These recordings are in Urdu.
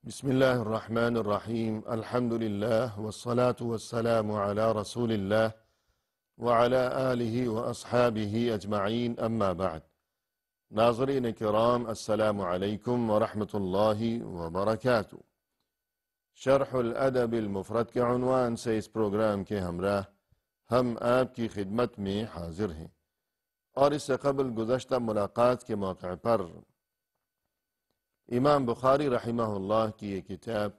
بسم الله الرحمن الرحيم الحمد لله والصلاة والسلام على رسول الله وعلى آله وأصحابه أجمعين أما بعد ناظرین کرام السلام علیکم ورحمۃ اللہ وبرکاتہ۔ شرح الادب المفرد کے عنوان سے اس پروگرام کے ہمراہ ہم آپ کی خدمت میں حاضر ہیں، اور اس سے قبل گزشتہ ملاقات کے موقع پر امام بخاری رحمہ اللہ کی یہ کتاب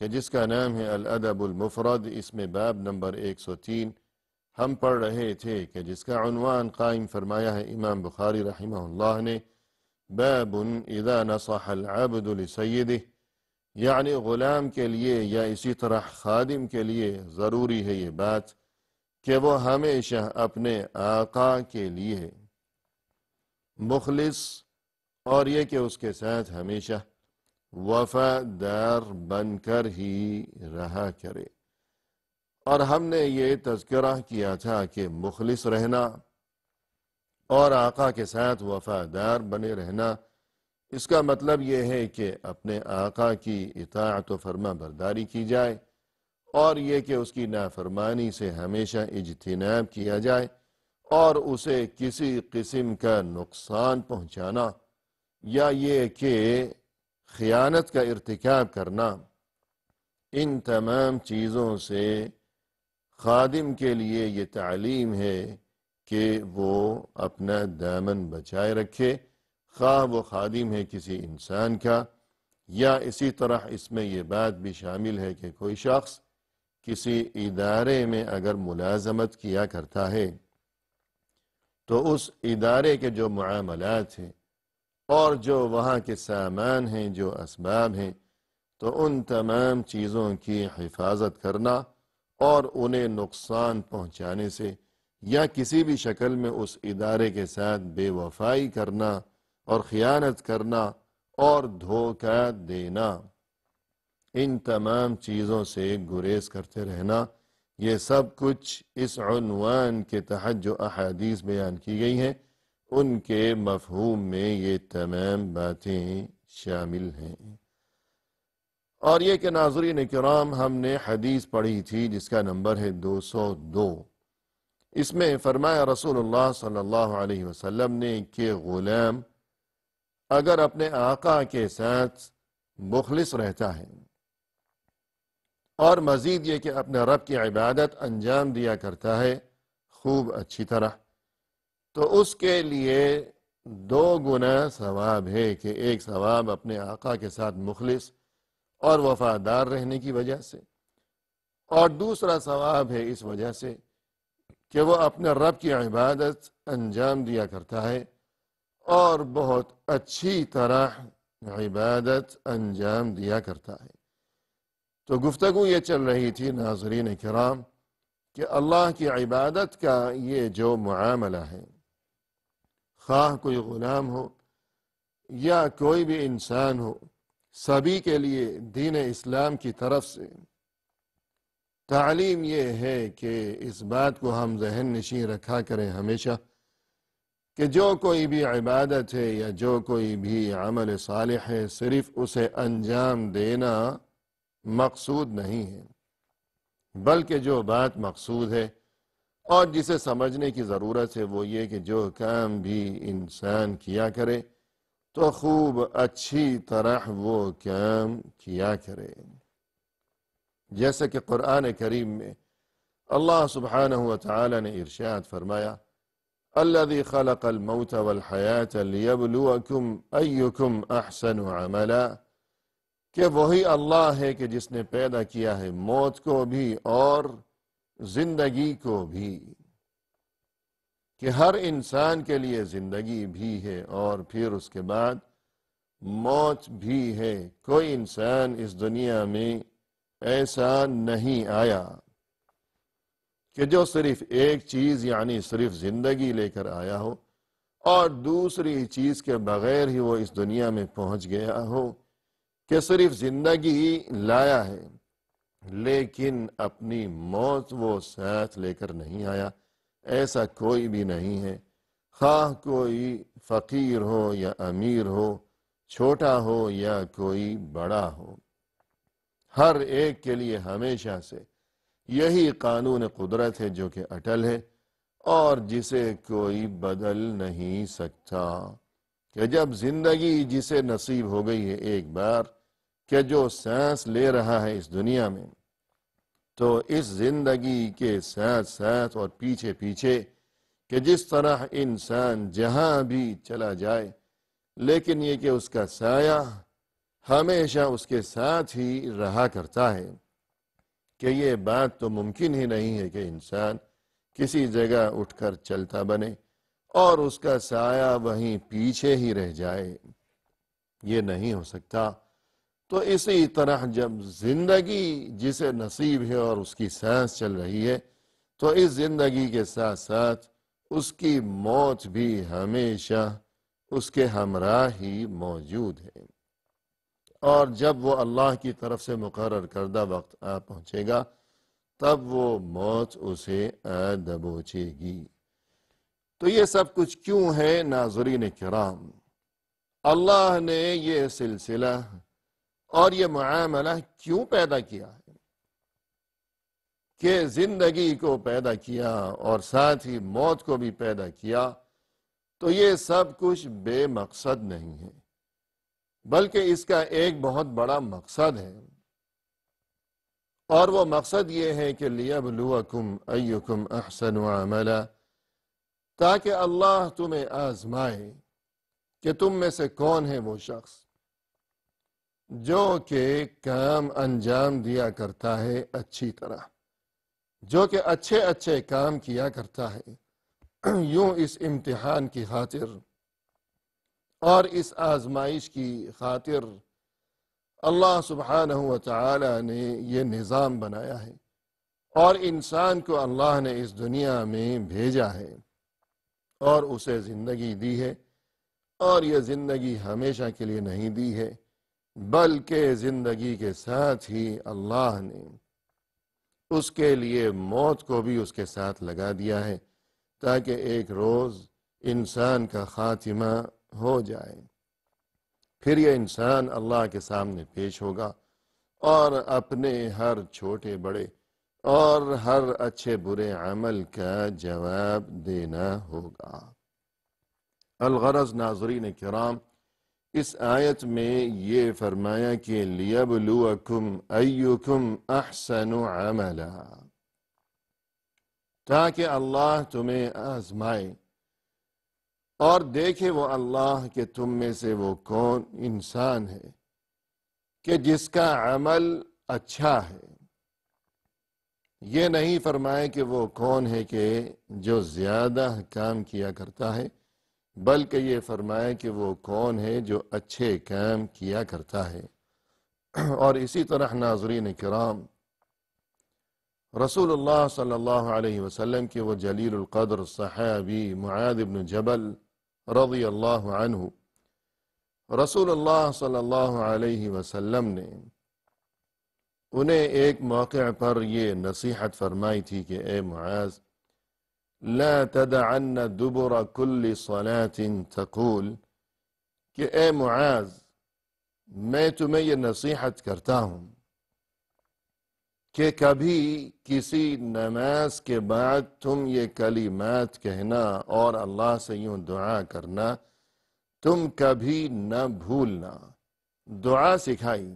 کہ جس کا نام ہے الادب المفرد، اس میں باب نمبر 103 ہم پڑھ رہے تھے کہ جس کا عنوان قائم فرمایا ہے امام بخاری رحمہ اللہ نے، باب اذا نصح العبد لسیدہ، یعنی غلام کے لیے یا اسی طرح خادم کے لیے ضروری ہے یہ بات کہ وہ ہمیشہ اپنے آقا کے لیے مخلص اور یہ کہ اس کے ساتھ ہمیشہ وفادار بن کر ہی رہا کرے۔ اور ہم نے یہ تذکرہ کیا تھا کہ مخلص رہنا اور آقا کے ساتھ وفادار بنے رہنا، اس کا مطلب یہ ہے کہ اپنے آقا کی اطاعت و فرما برداری کی جائے، اور یہ کہ اس کی نافرمانی سے ہمیشہ اجتناب کیا جائے، اور اسے کسی قسم کا نقصان پہنچانا یا یہ کہ خیانت کا ارتکاب کرنا، ان تمام چیزوں سے خادم کے لیے یہ تعلیم ہے کہ وہ اپنا دامن بچائے رکھے، خواہ وہ خادم ہے کسی انسان کا، یا اسی طرح اس میں یہ بات بھی شامل ہے کہ کوئی شخص کسی ادارے میں اگر ملازمت کیا کرتا ہے تو اس ادارے کے جو معاملات ہیں اور جو وہاں کے سامان ہیں، جو اسباب ہیں، تو ان تمام چیزوں کی حفاظت کرنا اور انہیں نقصان پہنچانے سے یا کسی بھی شکل میں اس ادارے کے ساتھ بے وفائی کرنا اور خیانت کرنا اور دھوکہ دینا، ان تمام چیزوں سے گریز کرتے رہنا، یہ سب کچھ اس عنوان کے تحت جو احادیث بیان کی گئی ہیں ان کے مفہوم میں یہ تمام باتیں شامل ہیں۔ اور یہ کہ ناظرین کرام ہم نے حدیث پڑھی تھی جس کا نمبر ہے 202، اس میں فرمایا رسول اللہ صلی اللہ علیہ وسلم نے کہ غلام اگر اپنے آقا کے ساتھ مخلص رہتا ہے اور مزید یہ کہ اپنے رب کی عبادت انجام دیا کرتا ہے خوب اچھی طرح، تو اس کے لیے 2 گنا ثواب ہے کہ ایک ثواب اپنے آقا کے ساتھ مخلص اور وفادار رہنے کی وجہ سے، اور دوسرا ثواب ہے اس وجہ سے کہ وہ اپنے رب کی عبادت انجام دیا کرتا ہے اور بہت اچھی طرح عبادت انجام دیا کرتا ہے۔ تو گفتگو یہ چل رہی تھی ناظرین کرام کہ اللہ کی عبادت کا یہ جو معاملہ ہے، خواہ کوئی غلام ہو یا کوئی بھی انسان ہو، سبھی کے لیے دین اسلام کی طرف سے تعلیم یہ ہے کہ اس بات کو ہم ذہن نشین رکھا کریں ہمیشہ کہ جو کوئی بھی عبادت ہے یا جو کوئی بھی عمل صالح ہے، صرف اسے انجام دینا مقصود نہیں ہے، بلکہ جو بات مقصود ہے اور جسے سمجھنے کی ضرورت ہے وہ یہ کہ جو کام بھی انسان کیا کرے تو خوب اچھی طرح وہ کام کیا کرے، جیسے کہ قرآن کریم میں اللہ سبحانہ وتعالی نے ارشاد فرمایا الذی خلق الموت والحیاة لیبلوکم ایکم احسن عملا، کہ وہی اللہ ہے کہ جس نے پیدا کیا ہے موت کو بھی اور زندگی کو بھی، کہ ہر انسان کے لیے زندگی بھی ہے اور پھر اس کے بعد موت بھی ہے۔ کوئی انسان اس دنیا میں ایسا نہیں آیا کہ جو صرف ایک چیز یعنی صرف زندگی لے کر آیا ہو اور دوسری چیز کے بغیر ہی وہ اس دنیا میں پہنچ گیا ہو، کہ صرف زندگی لایا ہے لیکن اپنی موت وہ ساتھ لے کر نہیں آیا، ایسا کوئی بھی نہیں ہے، خواہ کوئی فقیر ہو یا امیر ہو، چھوٹا ہو یا کوئی بڑا ہو۔ ہر ایک کے لیے ہمیشہ سے یہی قانون قدرت ہے جو کہ اٹل ہے اور جسے کوئی بدل نہیں سکتا، کہ جب زندگی جسے نصیب ہو گئی ہے ایک بار کہ جو سانس لے رہا ہے اس دنیا میں، تو اس زندگی کے ساتھ ساتھ اور پیچھے پیچھے کہ جس طرح انسان جہاں بھی چلا جائے لیکن یہ کہ اس کا سایہ ہمیشہ اس کے ساتھ ہی رہا کرتا ہے، کہ یہ بات تو ممکن ہی نہیں ہے کہ انسان کسی جگہ اٹھ کر چلتا بنے اور اس کا سایہ وہیں پیچھے ہی رہ جائے، یہ نہیں ہو سکتا۔ تو اسی طرح جب زندگی جسے نصیب ہے اور اس کی سانس چل رہی ہے، تو اس زندگی کے ساتھ ساتھ اس کی موت بھی ہمیشہ اس کے ہمراہ ہی موجود ہے، اور جب وہ اللہ کی طرف سے مقرر کردہ وقت آ پہنچے گا تب وہ موت اسے آ دبوچے گی۔ تو یہ سب کچھ کیوں ہے ناظرین کرام؟ اللہ نے یہ سلسلہ اور یہ معاملہ کیوں پیدا کیا ہے کہ زندگی کو پیدا کیا اور ساتھ ہی موت کو بھی پیدا کیا؟ تو یہ سب کچھ بے مقصد نہیں ہے، بلکہ اس کا ایک بہت بڑا مقصد ہے، اور وہ مقصد یہ ہے کہ لِيَبْلُوَكُمْ أَيُّكُمْ أَحْسَنُ عَمَلًا، تاکہ اللہ تمہیں آزمائے کہ تم میں سے کون ہے وہ شخص جو کہ کام انجام دیا کرتا ہے اچھی طرح، جو کہ اچھے اچھے کام کیا کرتا ہے، یوں اس امتحان کی خاطر اور اس آزمائش کی خاطر اللہ سبحانہ و تعالی نے یہ نظام بنایا ہے، اور انسان کو اللہ نے اس دنیا میں بھیجا ہے اور اسے زندگی دی ہے، اور یہ زندگی ہمیشہ کے لیے نہیں دی ہے، بلکہ زندگی کے ساتھ ہی اللہ نے اس کے لیے موت کو بھی اس کے ساتھ لگا دیا ہے، تاکہ ایک روز انسان کا خاتمہ ہو جائے، پھر یہ انسان اللہ کے سامنے پیش ہوگا اور اپنے ہر چھوٹے بڑے اور ہر اچھے برے عمل کا جواب دینا ہوگا۔ الغرض ناظرین کرام، اس آیت میں یہ فرمایا کہ لِيَبْلُوَكُمْ أَيُّكُمْ أَحْسَنُ عَمَلًا، تاکہ اللہ تمہیں آزمائے اور دیکھے وہ اللہ کہ تم میں سے وہ کون انسان ہے کہ جس کا عمل اچھا ہے۔ یہ نہیں فرمائے کہ وہ کون ہے کہ جو زیادہ کام کیا کرتا ہے، بلکہ یہ فرمائے کہ وہ کون ہے جو اچھے کام کیا کرتا ہے۔ اور اسی طرح ناظرین کرام، رسول اللہ صلی اللہ علیہ وسلم کے وہ جلیل القدر صحابی معاذ بن جبل رضی اللہ عنہ، رسول اللہ صلی اللہ علیہ وسلم نے انہیں ایک موقع پر یہ نصیحت فرمائی تھی کہ اے معاذ، لا تدعن دبر كل صلاة تقول، کہ اے معاذ میں تمہیں یہ نصیحت کرتا ہوں کہ کبھی کسی نماز کے بعد تم یہ کلمات کہنا اور اللہ سے یوں دعا کرنا تم کبھی نہ بھولنا۔ دعا سکھائی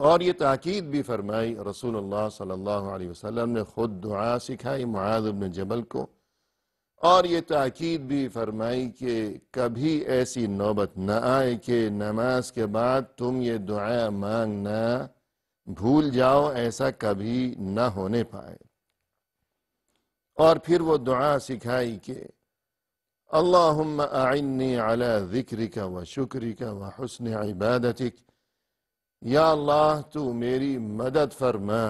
اور یہ تاکید بھی فرمائی، رسول اللہ صلی اللہ علیہ وسلم نے خود دعا سکھائی معاذ بن جبل کو، اور یہ تاکید بھی فرمائی کہ کبھی ایسی نوبت نہ آئے کہ نماز کے بعد تم یہ دعا مانگنا بھول جاؤ، ایسا کبھی نہ ہونے پائے۔ اور پھر وہ دعا سکھائی کہ اللہم اعنی علی ذکرک و شکرک و حسن عبادتک، یا اللہ تو میری مدد فرما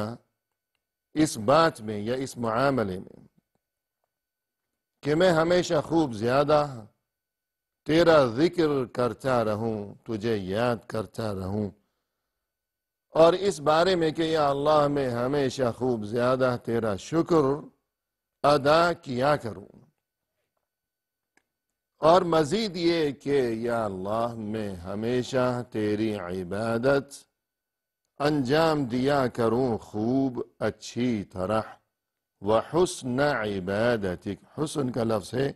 اس بات میں یا اس معاملے میں کہ میں ہمیشہ خوب زیادہ تیرا ذکر کرتا رہوں، تجھے یاد کرتا رہوں، اور اس بارے میں کہ یا اللہ میں ہمیشہ خوب زیادہ تیرا شکر ادا کیا کروں، اور مزید یہ کہ یا اللہ میں ہمیشہ تیری عبادت انجام دیا کروں خوب اچھی طرح، وحسن عبادتک، حسن کا لفظ ہے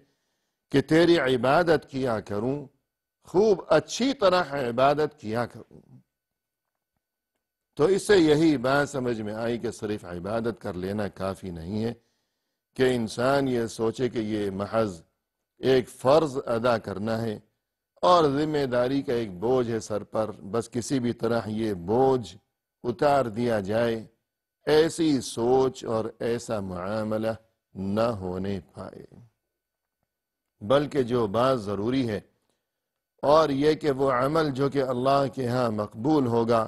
کہ تیری عبادت کیا کروں، خوب اچھی طرح عبادت کیا کروں۔ تو اس سے یہی بات سمجھ میں آئی کہ صرف عبادت کر لینا کافی نہیں ہے، کہ انسان یہ سوچے کہ یہ محض ایک فرض ادا کرنا ہے اور ذمہ داری کا ایک بوجھ ہے سر پر، بس کسی بھی طرح یہ بوجھ اتار دیا جائے، ایسی سوچ اور ایسا معاملہ نہ ہونے پائے، بلکہ جو بات ضروری ہے اور یہ کہ وہ عمل جو کہ اللہ کے ہاں مقبول ہوگا،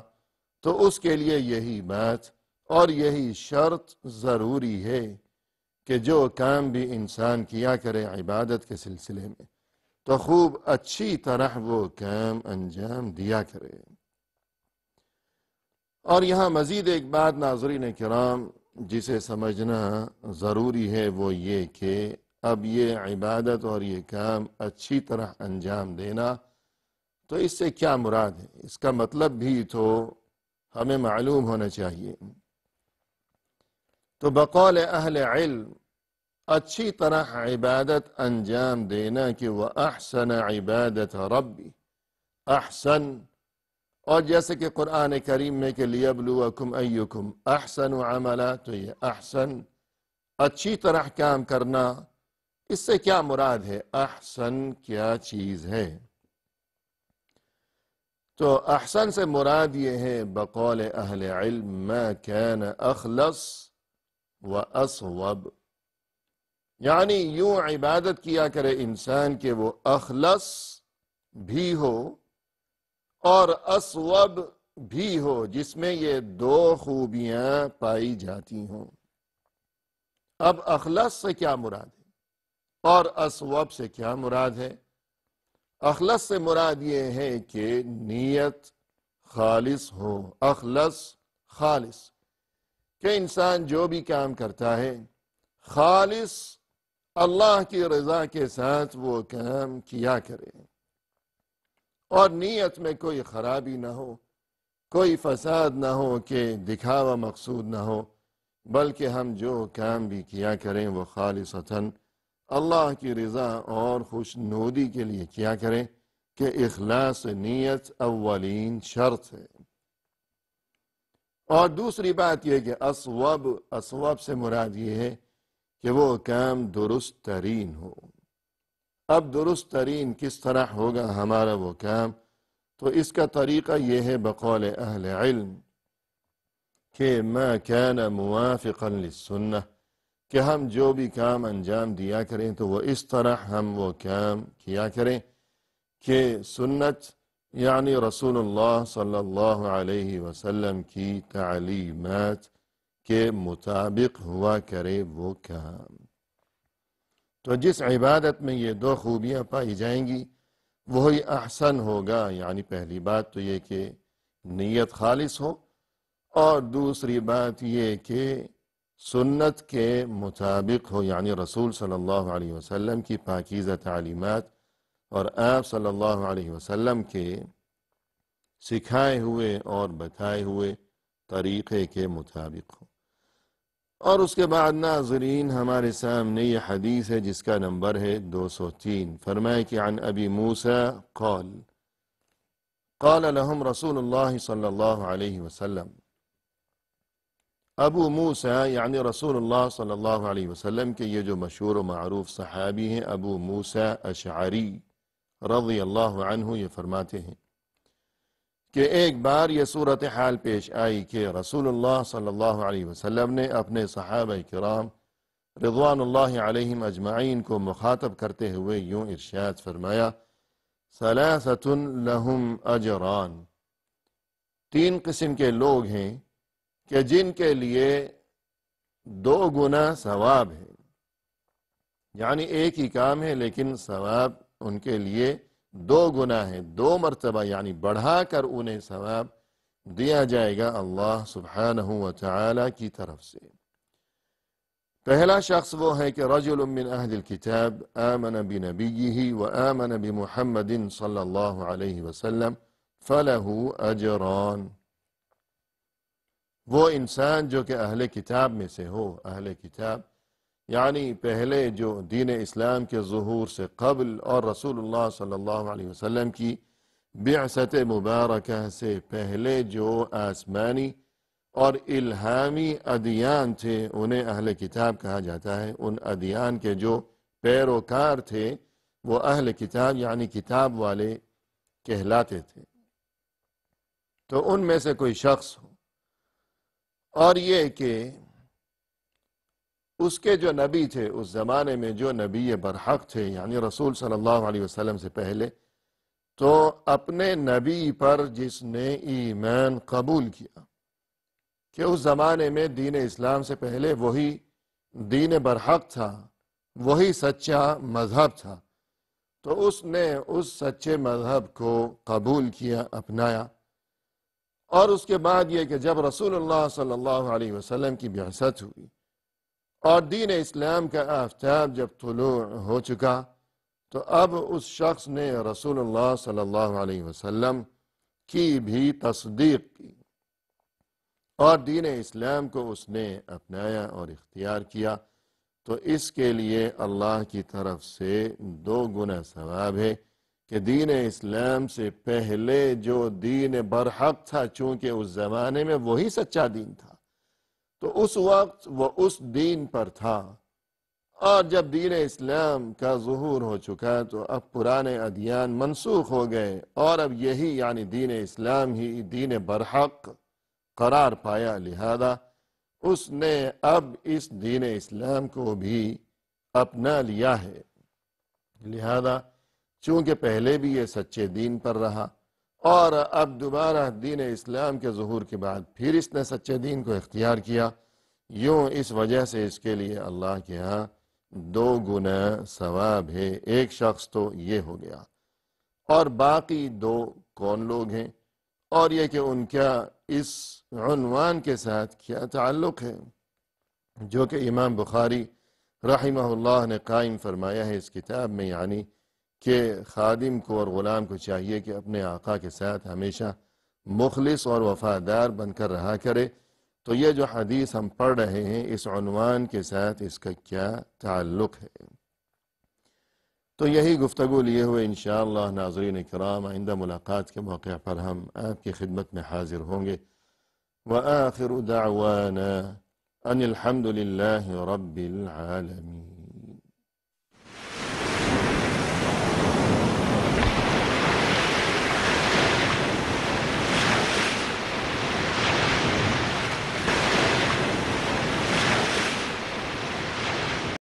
تو اس کے لیے یہی بات اور یہی شرط ضروری ہے کہ جو کام بھی انسان کیا کرے عبادت کے سلسلے میں، تو خوب اچھی طرح وہ کام انجام دیا کرے۔ اور یہاں مزید ایک بات ناظرین کرام جسے سمجھنا ضروری ہے، وہ یہ کہ اب یہ عبادت اور یہ کام اچھی طرح انجام دینا، تو اس سے کیا مراد ہے؟ اس کا مطلب بھی تو ہمیں معلوم ہونا چاہیے۔ تو بقول اہل علم اچھی طرح عبادت انجام دینا کہ وہ احسن عبادت ربی، احسن، اور جیسے کہ قرآن کریم میں کہ لیبلوکم ایکم احسن عملا، تو یہ احسن اچھی طرح کام کرنا، اس سے کیا مراد ہے؟ احسن کیا چیز ہے؟ تو احسن سے مراد یہ ہے بقول اہل علم ما کان اخلص و اصوب، یعنی یوں عبادت کیا کرے انسان کہ وہ اخلص بھی ہو اور اصوب بھی ہو، جس میں یہ دو خوبیاں پائی جاتی ہوں۔ اب اخلص سے کیا مراد ہے اور اصوب سے کیا مراد ہے؟ اخلص سے مراد یہ ہے کہ نیت خالص ہو، اخلص خالص، کہ انسان جو بھی کام کرتا ہے خالص اللہ کی رضا کے ساتھ وہ کام کیا کرے، اور نیت میں کوئی خرابی نہ ہو، کوئی فساد نہ ہو کہ دکھاوا مقصود نہ ہو، بلکہ ہم جو کام بھی کیا کریں وہ خالصتاً اللہ کی رضا اور خوشنودی کے لیے کیا کریں، کہ اخلاص نیت اولین شرط ہے۔ اور دوسری بات یہ کہ اصوب سے مراد یہ ہے کہ وہ کام درست ترین ہو۔ اب درست ترین کس طرح ہوگا ہمارا وہ کام؟ تو اس کا طریقہ یہ ہے بقول اہل علم کہ ما کان موافقا للسنہ، کہ ہم جو بھی کام انجام دیا کریں تو وہ اس طرح ہم وہ کام کیا کریں کہ سنت یعنی رسول اللہ صلی اللہ علیہ وسلم کی تعلیمات کے مطابق ہوا کرے وہ کام۔ تو جس عبادت میں یہ دو خوبیاں پائی جائیں گی وہی احسن ہوگا، یعنی پہلی بات تو یہ کہ نیت خالص ہو، اور دوسری بات یہ کہ سنت کے مطابق ہو، یعنی رسول صلی اللہ علیہ وسلم کی پاکیزہ تعلیمات اور آپ صلی اللہ علیہ وسلم کے سکھائے ہوئے اور بتائے ہوئے طریقے کے مطابق ہو۔ اور اس کے بعد ناظرین ہمارے سامنے یہ حدیث ہے جس کا نمبر ہے 203، فرمائے کہ عن ابی موسیٰ قال قال لهم رسول اللہ صلی اللہ علیہ وسلم، ابو موسیٰ یعنی رسول اللہ صلی اللہ علیہ وسلم کے یہ جو مشہور و معروف صحابی ہیں ابو موسیٰ اشعری رضی اللہ عنہ، یہ فرماتے ہیں کہ ایک بار یہ صورتحال پیش آئی کہ رسول اللہ صلی اللہ علیہ وسلم نے اپنے صحابہ کرام رضوان اللہ علیہم اجمعین کو مخاطب کرتے ہوئے یوں ارشاد فرمایا، ثلاثۃ لہم اجران، تین قسم کے لوگ ہیں کہ جن کے لیے 2 گنا ثواب ہے، یعنی ایک ہی کام ہے لیکن ثواب ان کے لیے 2 گنا ہے، 2 مرتبہ، یعنی بڑھا کر انہیں ثواب دیا جائے گا اللہ سبحانہ وتعالی کی طرف سے۔ پہلا شخص وہ ہے کہ رجل من اہل الکتاب آمن بنبیہ وآمن بمحمد صلی اللہ علیہ وسلم فلہ اجران، وہ انسان جو کہ اہل کتاب میں سے ہو، اہل کتاب یعنی پہلے جو دین اسلام کے ظہور سے قبل اور رسول اللہ صلی اللہ علیہ وسلم کی بعثت مبارکہ سے پہلے جو آسمانی اور الہامی ادیان تھے انہیں اہل کتاب کہا جاتا ہے۔ ان ادیان کے جو پیروکار تھے وہ اہل کتاب یعنی کتاب والے کہلاتے تھے۔ تو ان میں سے کوئی شخص ہو، اور یہ کہ اس کے جو نبی تھے اس زمانے میں، جو نبی برحق تھے یعنی رسول صلی اللہ علیہ وسلم سے پہلے، تو اپنے نبی پر جس نے ایمان قبول کیا کہ اس زمانے میں دین اسلام سے پہلے وہی دین برحق تھا، وہی سچا مذہب تھا، تو اس نے اس سچے مذہب کو قبول کیا، اپنایا۔ اور اس کے بعد یہ کہ جب رسول اللہ صلی اللہ علیہ وسلم کی بعثت ہوئی اور دین اسلام کا آفتاب جب طلوع ہو چکا، تو اب اس شخص نے رسول اللہ صلی اللہ علیہ وسلم کی بھی تصدیق کی اور دین اسلام کو اس نے اپنایا اور اختیار کیا، تو اس کے لیے اللہ کی طرف سے 2 گنا ثواب ہے کہ دین اسلام سے پہلے جو دین برحق تھا، چونکہ اس زمانے میں وہی سچا دین تھا، تو اس وقت وہ اس دین پر تھا، اور جب دین اسلام کا ظہور ہو چکا تو اب پرانے ادیان منسوخ ہو گئے، اور اب یہی یعنی دین اسلام ہی دین برحق قرار پایا، لہذا اس نے اب اس دین اسلام کو بھی اپنا لیا ہے۔ لہذا چونکہ پہلے بھی یہ سچے دین پر رہا اور اب دوبارہ دین اسلام کے ظہور کے بعد پھر اس نے سچے دین کو اختیار کیا، یوں اس وجہ سے اس کے لیے اللہ کے ہاں 2 گنا ثواب ہے۔ ایک شخص تو یہ ہو گیا، اور باقی 2 کون لوگ ہیں، اور یہ کہ ان کا اس عنوان کے ساتھ کیا تعلق ہے، جو کہ امام بخاری رحمہ اللہ نے قائم فرمایا ہے اس کتاب میں، یعنی کہ خادم کو اور غلام کو چاہیے کہ اپنے آقا کے ساتھ ہمیشہ مخلص اور وفادار بن کر رہا کرے۔ تو یہ جو حدیث ہم پڑھ رہے ہیں اس عنوان کے ساتھ اس کا کیا تعلق ہے؟ تو یہی گفتگو لیے ہوئے انشاءاللہ ناظرین کرام آئندہ ملاقات کے موقع پر ہم آپ کی خدمت میں حاضر ہوں گے۔ وآخر دعوانا ان الحمد للہ رب العالمین۔